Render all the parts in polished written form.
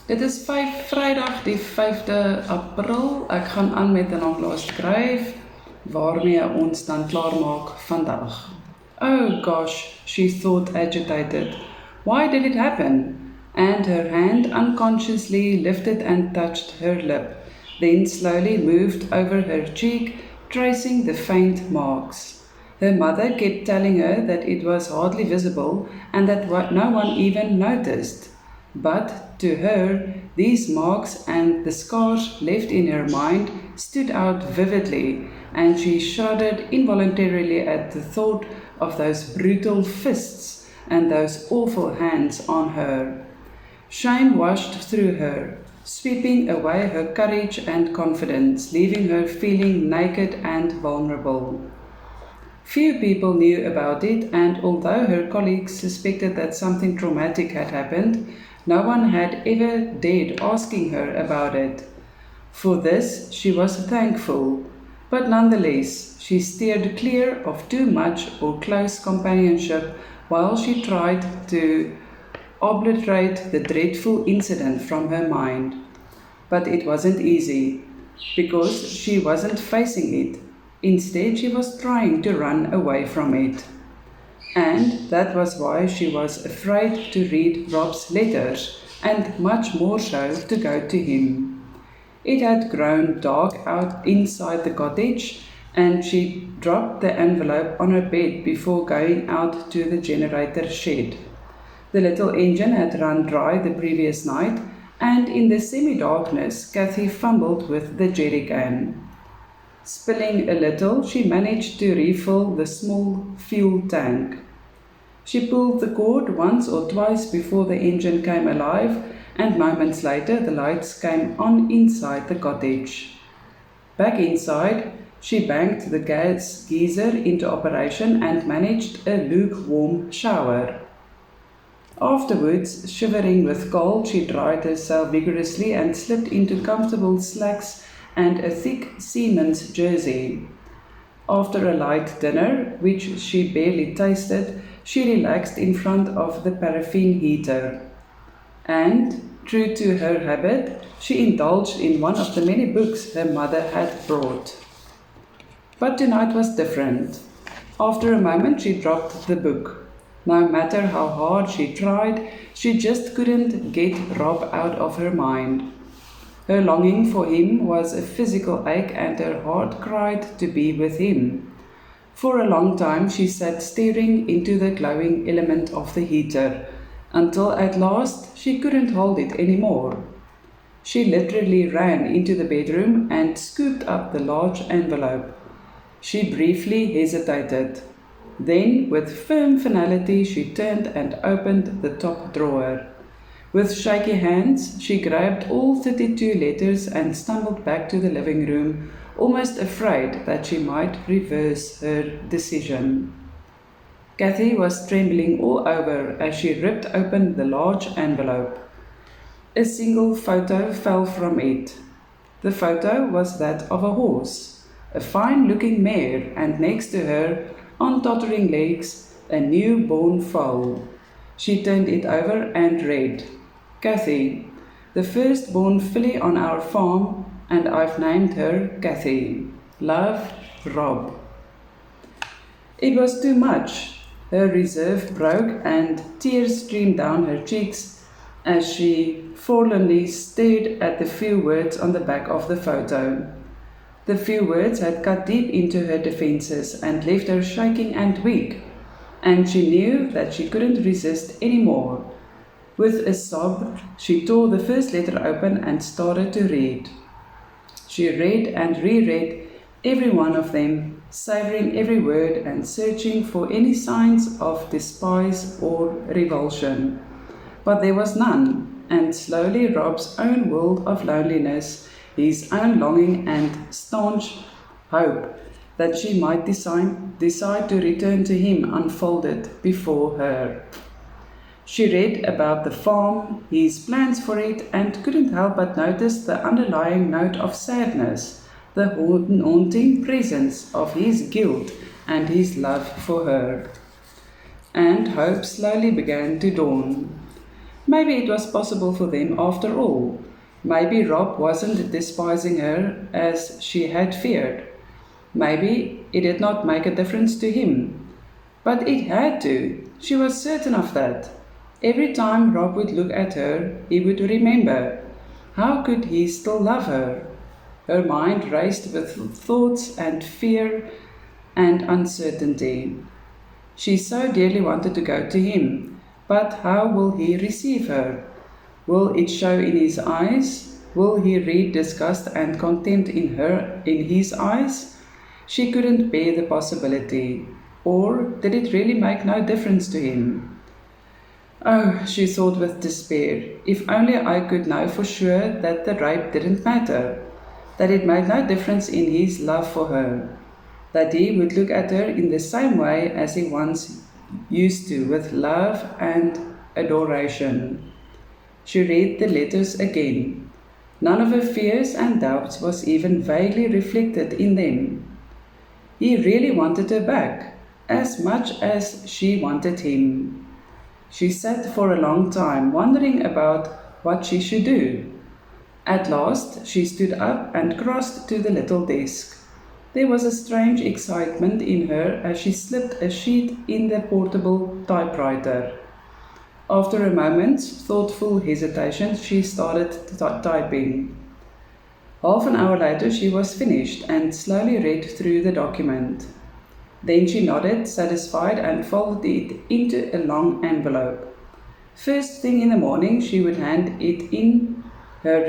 Dit is Vrydag die 5de April. Ek gaan aan met 'n naamlaas skryf waarmee ons dan klaar maak vandag. Oh gosh, she thought agitated. Why did it happen? And her hand unconsciously lifted and touched her lip, then slowly moved over her cheek, tracing the faint marks. Her mother kept telling her that it was hardly visible and that no one even noticed. But to her, these marks and the scars left in her mind stood out vividly, and she shuddered involuntarily at the thought of those brutal fists and those awful hands on her. Shame washed through her, sweeping away her courage and confidence, leaving her feeling naked and vulnerable. Few people knew about it, and although her colleagues suspected that something traumatic had happened, no one had ever dared asking her about it. For this, she was thankful, but nonetheless, she steered clear of too much or close companionship while she tried to obliterate the dreadful incident from her mind. But it wasn't easy, because she wasn't facing it. Instead, she was trying to run away from it. And that was why she was afraid to read Rob's letters, and much more so to go to him. It had grown dark out inside the cottage, and she dropped the envelope on her bed before going out to the generator shed. The little engine had run dry the previous night, and in the semi-darkness, Cathy fumbled with the jerry can. Spilling a little, she managed to refill the small fuel tank. She pulled the cord once or twice before the engine came alive, and moments later the lights came on inside the cottage. Back inside, she banked the gas geyser into operation and managed a lukewarm shower. Afterwards, shivering with cold, she dried herself vigorously and slipped into comfortable slacks and a thick seaman's jersey. After a light dinner, which she barely tasted, she relaxed in front of the paraffin heater. And, true to her habit, she indulged in one of the many books her mother had brought. But tonight was different. After a moment, she dropped the book. No matter how hard she tried, she just couldn't get Rob out of her mind. Her longing for him was a physical ache, and her heart cried to be with him. For a long time she sat staring into the glowing element of the heater, until at last she couldn't hold it anymore. She literally ran into the bedroom and scooped up the large envelope. She briefly hesitated. Then, with firm finality, she turned and opened the top drawer. With shaky hands, she grabbed all 32 letters and stumbled back to the living room, almost afraid that she might reverse her decision. Cathy was trembling all over as she ripped open the large envelope. A single photo fell from it. The photo was that of a horse, a fine-looking mare, and next to her, on tottering legs, a newborn foal. She turned it over and read, "Cathy, the firstborn filly on our farm, and I've named her Cathy. Love, Rob." It was too much. Her reserve broke and tears streamed down her cheeks as she forlornly stared at the few words on the back of the photo. The few words had cut deep into her defenses and left her shaking and weak, and she knew that she couldn't resist any more. With a sob, she tore the first letter open and started to read. She read and reread every one of them, savoring every word and searching for any signs of despise or revulsion. But there was none, and slowly Rob's own world of loneliness, his own longing and staunch hope that she might decide to return to him unfolded before her. She read about the farm, his plans for it, and couldn't help but notice the underlying note of sadness, the haunting presence of his guilt and his love for her. And hope slowly began to dawn. Maybe it was possible for them after all. Maybe Rob wasn't despising her as she had feared. Maybe it did not make a difference to him. But it had to. She was certain of that. Every time Rob would look at her, he would remember. How could he still love her? Her mind raced with thoughts and fear and uncertainty. She so dearly wanted to go to him, but how will he receive her? Will it show in his eyes? Will he read disgust and contempt in his eyes? She couldn't bear the possibility. Or did it really make no difference to him? Oh, she thought with despair, if only I could know for sure that the rape didn't matter, that it made no difference in his love for her, that he would look at her in the same way as he once used to, with love and adoration. She read the letters again. None of her fears and doubts was even vaguely reflected in them. He really wanted her back, as much as she wanted him. She sat for a long time, wondering about what she should do. At last, she stood up and crossed to the little desk. There was a strange excitement in her as she slipped a sheet in the portable typewriter. After a moment's thoughtful hesitation, she started typing. Half an hour later, she was finished and slowly read through the document. Then she nodded, satisfied, and folded it into a long envelope. First thing in the morning, she would hand in her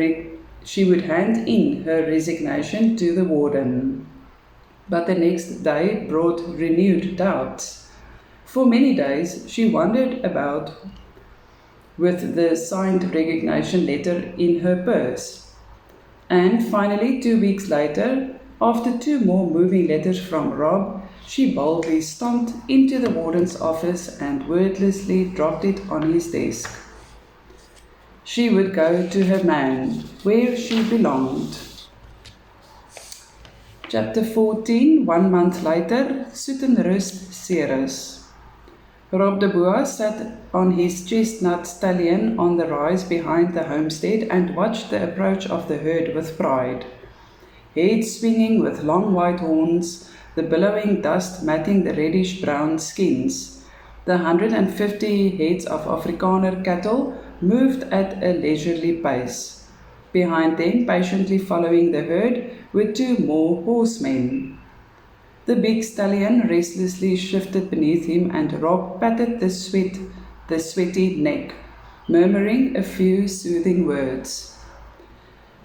resignation to the warden. But the next day brought renewed doubts. For many days, she wandered about with the signed resignation letter in her purse. And finally, 2 weeks later, after 2 more moving letters from Rob, she boldly stomped into the warden's office and wordlessly dropped it on his desk. She would go to her man, where she belonged. Chapter 14, 1 month later, Soetenrust, Ceres. Rob de Boer sat on his chestnut stallion on the rise behind the homestead and watched the approach of the herd with pride. Head swinging with long white horns, the billowing dust matting the reddish-brown skins. The 150 heads of Afrikaner cattle moved at a leisurely pace. Behind them, patiently following the herd, were 2 more horsemen. The big stallion restlessly shifted beneath him, and Rob patted the sweaty neck, murmuring a few soothing words.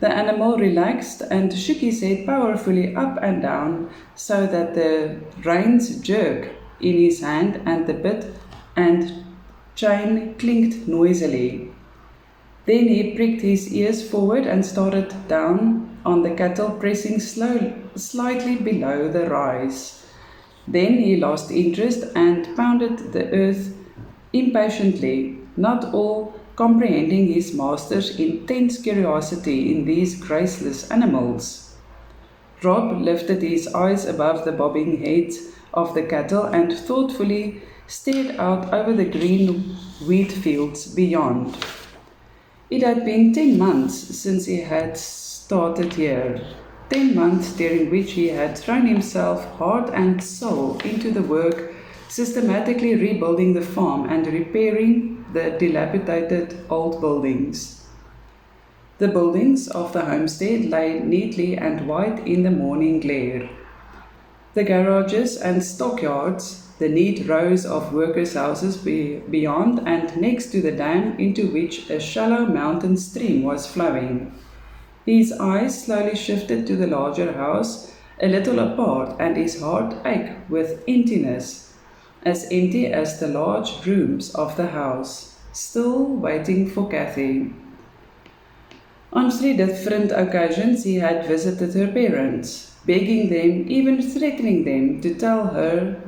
The animal relaxed and shook his head powerfully up and down so that the reins jerked in his hand and the bit and chain clinked noisily. Then he pricked his ears forward and started down on the cattle, pressing slightly below the rise. Then he lost interest and pounded the earth impatiently, not all comprehending his master's intense curiosity in these graceless animals. Rob lifted his eyes above the bobbing heads of the cattle and thoughtfully stared out over the green wheat fields beyond. It had been 10 months since he had started here, 10 months during which he had thrown himself heart and soul into the work, systematically rebuilding the farm and repairing the dilapidated old buildings. The buildings of the homestead lay neatly and white in the morning glare. The garages and stockyards, the neat rows of workers' houses beyond and next to the dam into which a shallow mountain stream was flowing. His eyes slowly shifted to the larger house, a little apart, and his heart ached with emptiness, as empty as the large rooms of the house, still waiting for Cathy. On 3 different occasions he had visited her parents, begging them, even threatening them, to tell her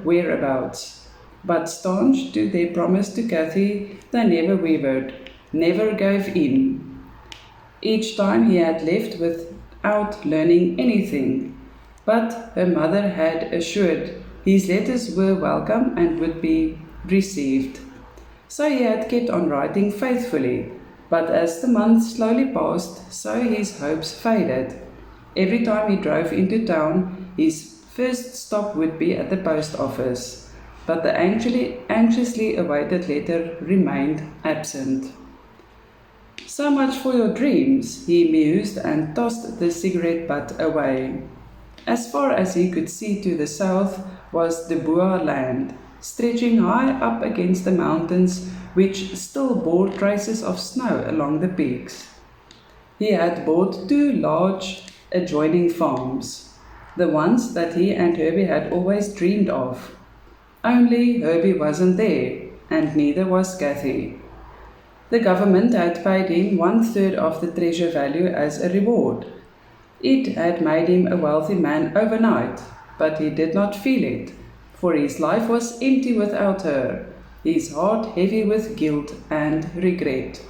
whereabouts. But staunch to their promise to Cathy, they never wavered, never gave in. Each time he had left without learning anything, but her mother had assured his letters were welcome and would be received. So he had kept on writing faithfully, but as the months slowly passed, so his hopes faded. Every time he drove into town, his first stop would be at the post office, but the anxiously awaited letter remained absent. So much for your dreams, he mused and tossed the cigarette butt away. As far as he could see to the south was the Boer land, stretching high up against the mountains which still bore traces of snow along the peaks. He had bought two large adjoining farms, the ones that he and Herbie had always dreamed of. Only Herbie wasn't there, and neither was Cathy. The government had paid him 1/3 of the treasure value as a reward. It had made him a wealthy man overnight, but he did not feel it, for his life was empty without her, his heart heavy with guilt and regret.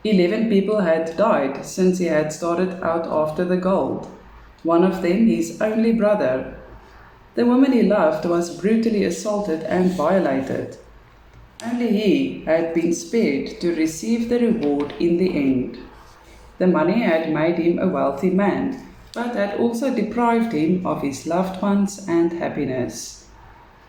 11 people had died since he had started out after the gold, one of them his only brother. The woman he loved was brutally assaulted and violated. Only he had been spared to receive the reward in the end. The money had made him a wealthy man, but had also deprived him of his loved ones and happiness.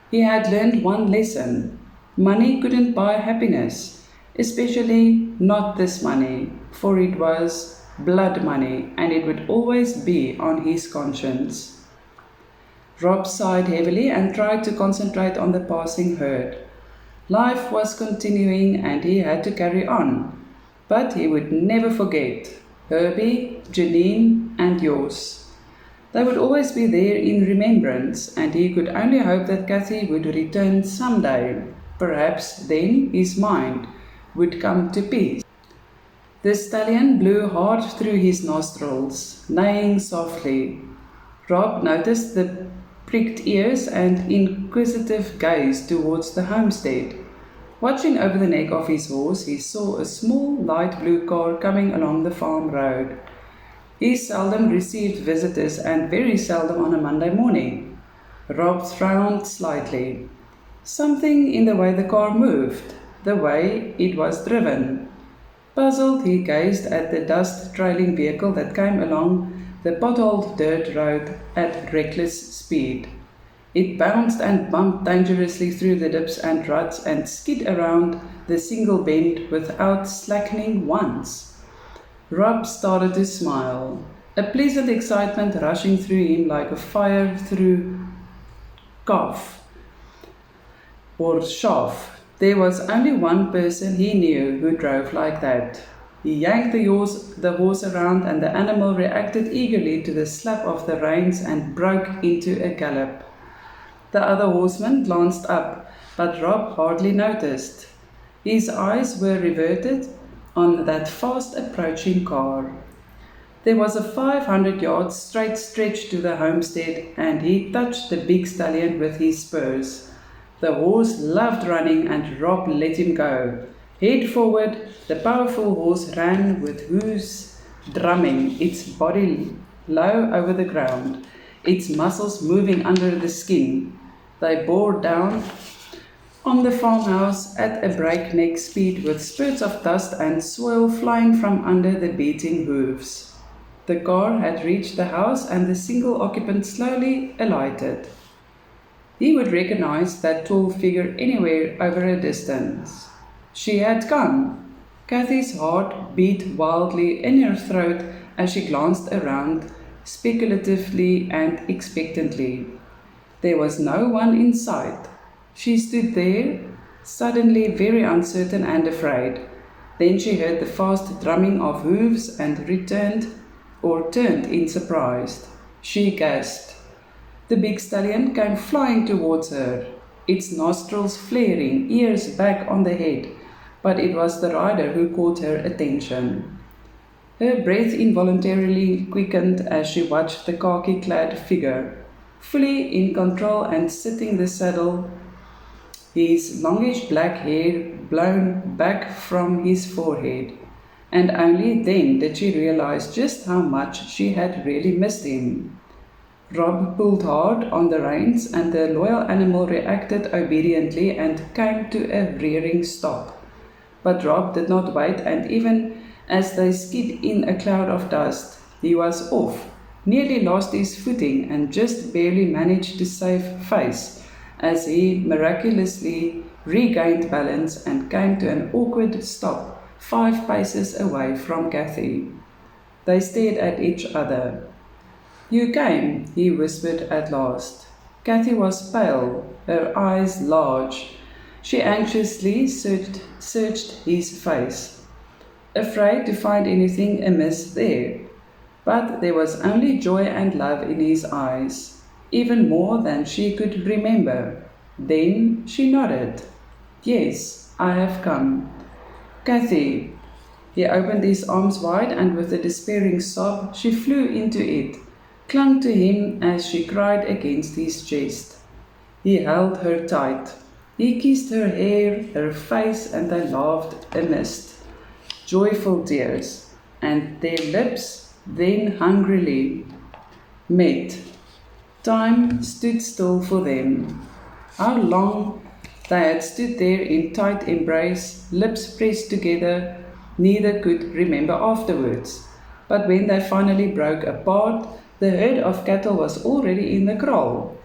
He had learned one lesson: money couldn't buy happiness, especially not this money, for it was blood money and it would always be on his conscience. Rob sighed heavily and tried to concentrate on the passing herd. Life was continuing and he had to carry on, but he would never forget Herbie, Janine, and Jos. They would always be there in remembrance, and he could only hope that Cathy would return someday. Perhaps then his mind would come to peace. The stallion blew hard through his nostrils, neighing softly. Rob noticed the pricked ears and inquisitive gaze towards the homestead. Watching over the neck of his horse, he saw a small light blue car coming along the farm road. He seldom received visitors and very seldom on a Monday morning. Rob frowned slightly. Something in the way the car moved, the way it was driven. Puzzled, he gazed at the dust-trailing vehicle that came along the potholed dirt road at reckless speed. It bounced and bumped dangerously through the dips and ruts and skid around the single bend without slackening once. Rob started to smile, a pleasant excitement rushing through him like a fire through calf or chaff. There was only one person he knew who drove like that. He yanked the horse around and the animal reacted eagerly to the slap of the reins and broke into a gallop. The other horseman glanced up, but Rob hardly noticed. His eyes were riveted on that fast approaching car. There was a 500-yard straight stretch to the homestead, and he touched the big stallion with his spurs. The horse loved running, and Rob let him go. Head forward, the powerful horse ran with hoofs drumming, its body low over the ground, its muscles moving under the skin. They bore down on the farmhouse at a breakneck speed with spurts of dust and soil flying from under the beating hooves. The car had reached the house and the single occupant slowly alighted. He would recognize that tall figure anywhere over a distance. She had come. Cathy's heart beat wildly in her throat as she glanced around speculatively and expectantly. There was no one in sight. She stood there, suddenly very uncertain and afraid. Then she heard the fast drumming of hooves and turned in surprise. She gasped. The big stallion came flying towards her, its nostrils flaring, ears back on the head, but it was the rider who caught her attention. Her breath involuntarily quickened as she watched the khaki-clad figure, fully in control and sitting the saddle, his longish black hair blown back from his forehead. And only then did she realize just how much she had really missed him. Rob pulled hard on the reins, and the loyal animal reacted obediently and came to a rearing stop. But Rob did not wait, and even as they skid in a cloud of dust, he was off, nearly lost his footing, and just barely managed to save face as he miraculously regained balance and came to an awkward stop 5 paces away from Kathy. They stared at each other. "You came," he whispered at last. Kathy was pale, her eyes large. She anxiously searched his face, afraid to find anything amiss there. But there was only joy and love in his eyes, even more than she could remember. Then she nodded. "Yes, I have come." "Kathy." He opened his arms wide, and with a despairing sob, she flew into it, clung to him as she cried against his chest. He held her tight. He kissed her hair, her face, and they laughed amidst joyful tears, and their lips then hungrily met. Time stood still for them. How long they had stood there in tight embrace, lips pressed together, neither could remember afterwards. But when they finally broke apart, the herd of cattle was already in the kraal,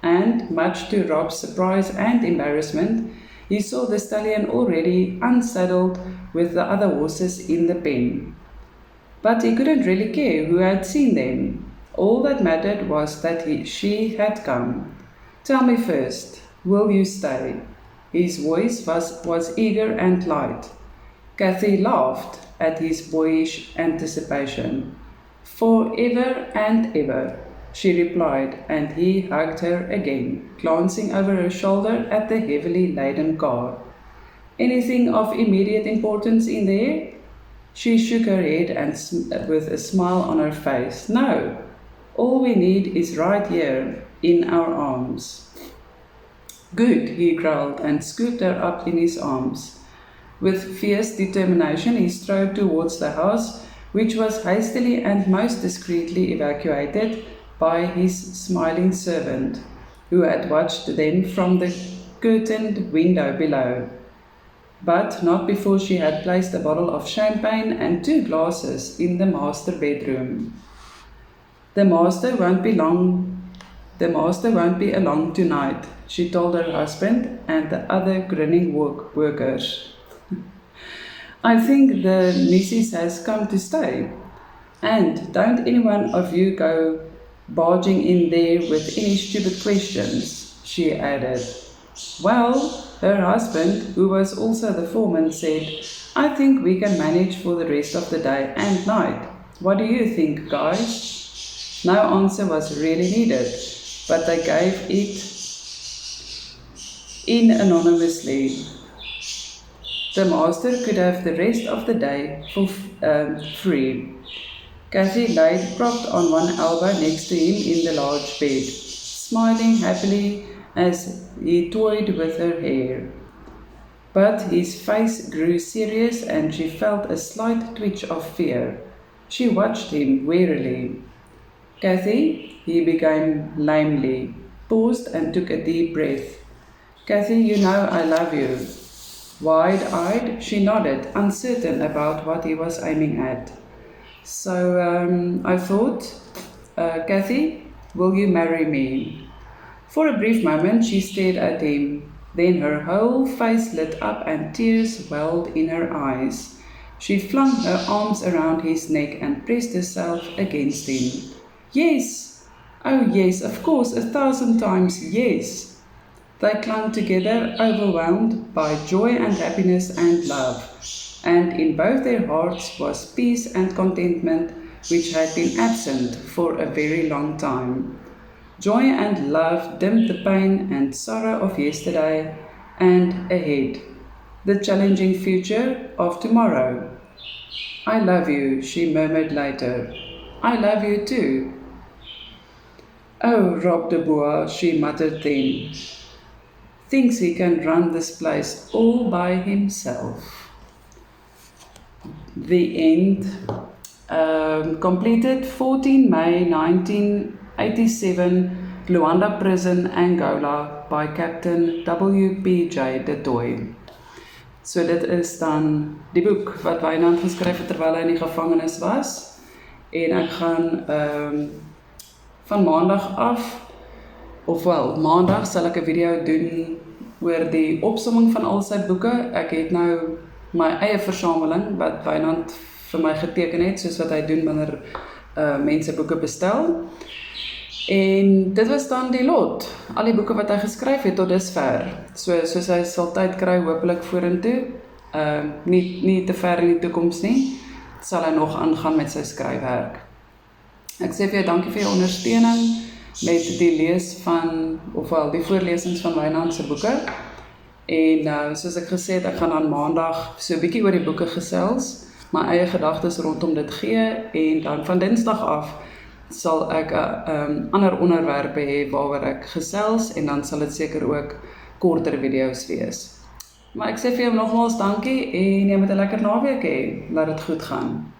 and, much to Rob's surprise and embarrassment, he saw the stallion already unsaddled with the other horses in the pen. But he couldn't really care who had seen them. All that mattered was that she had come. "Tell me first, will you stay?" His voice was eager and light. Kathy laughed at his boyish anticipation. "Forever and ever," she replied, and he hugged her again, glancing over her shoulder at the heavily laden car. "Anything of immediate importance in there?" She shook her head and with a smile on her face. "No, all we need is right here, in our arms." "Good," he growled and scooped her up in his arms. With fierce determination, he strode towards the house, which was hastily and most discreetly evacuated by his smiling servant, who had watched them from the curtained window below. But not before she had placed a bottle of champagne and 2 glasses in the master bedroom. The master won't be along tonight," she told her husband and the other grinning workers. "I think the missus has come to stay. And don't any one of you go barging in there with any stupid questions," she added. "Well," her husband, who was also the foreman, said, "I think we can manage for the rest of the day and night. What do you think, guys?" No answer was really needed, but they gave it in anonymously. The master could have the rest of the day for free. Kathy lay propped on one elbow next to him in the large bed, smiling happily as he toyed with her hair. But his face grew serious and she felt a slight twitch of fear. She watched him warily. "Kathy," he began lamely, paused and took a deep breath. "Kathy, you know I love you." Wide-eyed, she nodded, uncertain about what he was aiming at. "So, I thought, Kathy, will you marry me?" For a brief moment she stared at him. Then her whole face lit up and tears welled in her eyes. She flung her arms around his neck and pressed herself against him. "Yes! Oh yes, of course, 1,000 times yes!" They clung together, overwhelmed by joy and happiness and love, and in both their hearts was peace and contentment which had been absent for a very long time. Joy and love dimmed the pain and sorrow of yesterday and ahead, the challenging future of tomorrow. "I love you," she murmured later. "I love you too." "Oh, Rob de Boer," she muttered then. "Thinks he can run this place all by himself." The end. Completed 14 May 19 87 Luanda Prison, Angola by Captain W.P.J. de Toit. So dit is dan die boek wat Wynand geskryf het terwyl hy in die gevangenis was. En ek gaan van maandag af, ofwel maandag sal ek 'n video doen oor die opsomming van al sy boeke. Ek het nou my eie versameling wat Wynand vir my geteken het, soos wat hy doen wanneer mense boeke bestel. En dit was dan die lot, al die boeke wat hy geskryf het tot dusver. Soos hy sal tyd kry, hopelik vorentoe, nie te ver in die toekoms nie, sal hy nog aangaan met sy skryfwerk. Ek sê vir jou dankie vir jou ondersteuning met die lees van, ofwel die voorlesings van Wynand se boeke. En soos ek gesê het, ek gaan aan maandag so 'n bietjie oor die boeke gesels, my eie gedagtes rondom dit gee, en dan van Dinsdag af sal ek ander onderwerpe hê waaroor ek gesels, en dan sal dit seker ook korter video's wees. Maar ek sê vir jou nogmaals dankie, en jy moet 'n lekker naweek hê, laat dit goed gaan.